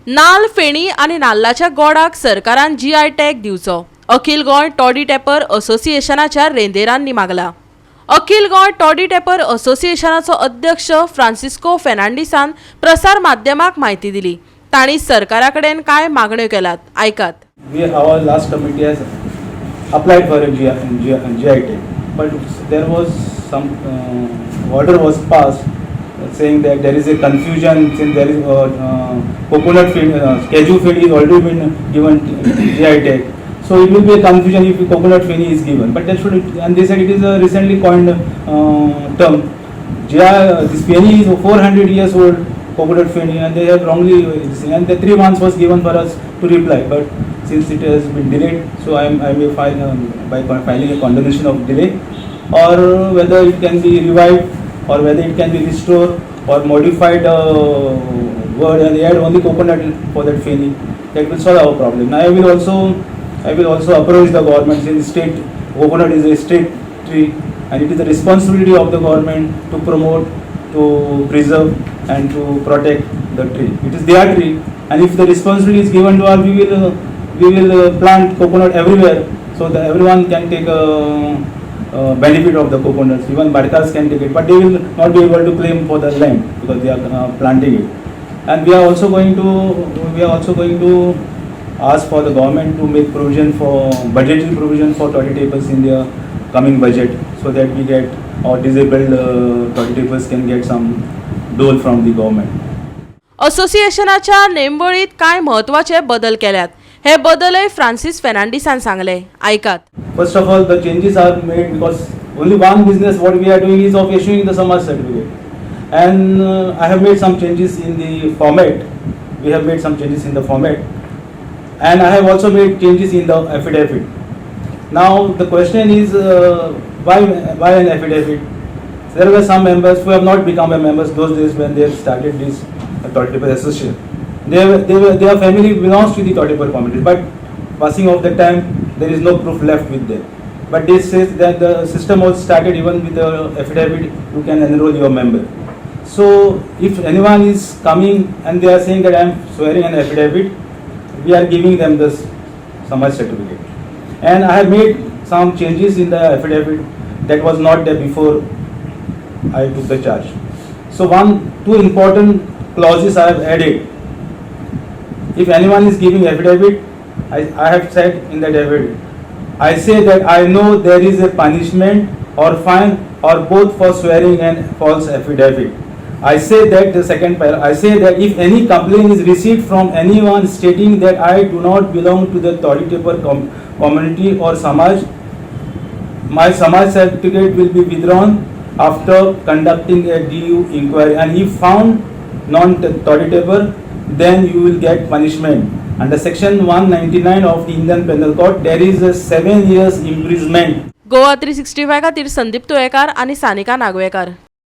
नाल, फेणी आणि नाल्लाच्या गोडाक सरकारान GI टॅग दिवचो अखिल गोंय टॉडी टॅपर असोसिएशनाच्या रेंदेरांनी मागला। अखिल गोंय टॉडी टॅपर असोसिएशनाचो अध्यक्ष फ्रांसिस्को फेर्नांडीसान प्रसार माध्यमाक माहिती दिली। तांणी सरकारा कडेन काय मागण्यो केल्यात, आयकात। Our last committee has applied for a GI tag, but there was some order was passed saying that there is a confusion since there is coconut feed, cashew feed is already been given GI tag. So it will be a confusion if coconut feed is given. But that should, and they said it is a recently coined term. This penny is 400 years old coconut feed, and they have wrongly, and the 3 months was given for us to reply. But since it has been delayed, so I may file by filing a condemnation of delay, or whether it can be revived, or whether it can be restored or modified word and add only coconut for that feeling. That will solve our problem. Now I will also approach the government, since state coconut is a state tree and it is the responsibility of the government to promote, to preserve and to protect the tree. It is their tree, and if the responsibility is given to us, we will plant coconut everywhere so that everyone can take benefit of the coconuts. Even Badkas can take it, but they will not be able to claim for the land because they are planting it. And we are also going to ask for the government to make provision for budgetary provision for toddy tables in their coming budget, so that we get our disabled toddy tables can get some dole from the government. असोसिएशनाच्या नेमवळीत काय महत्वाचे बदल केल्यात, हे बदलय Francis फेर्नांडीसान सांगले, आयकात। First of all, the changes are made because only one business what we are doing is of issuing the Samaj certificate, and I have made some changes in the format. We have made some changes in the format, and I have also made changes in the affidavit. Now the question is why an affidavit? There were some members who have not become a members those days when they have started this toddy tapper association. Their family belongs to the toddy tapper community, but passing of the time there is no proof left with them. But this says that the system was started even with the affidavit, you can enroll your member. So if anyone is coming and they are saying that I am swearing an affidavit, we are giving them this Samaj certificate. And I have made some changes in the affidavit that was not there before I took the charge. So two important clauses I have added. If anyone is giving affidavit, I have said in that affidavit, I say that I know there is a punishment or fine or both for swearing and false affidavit. I say that the second paragraph, I say that if any complaint is received from anyone stating that I do not belong to the toddy tapper community or Samaj, my Samaj certificate will be withdrawn after conducting a due inquiry, and if found non-toddy tapper, then you will get punishment. Under section 199 of the Indian Penal Code, there is a 7 years imprisonment. Goa 365 खातीर संदीप तुळेकार आणि सानिका नागवेकर।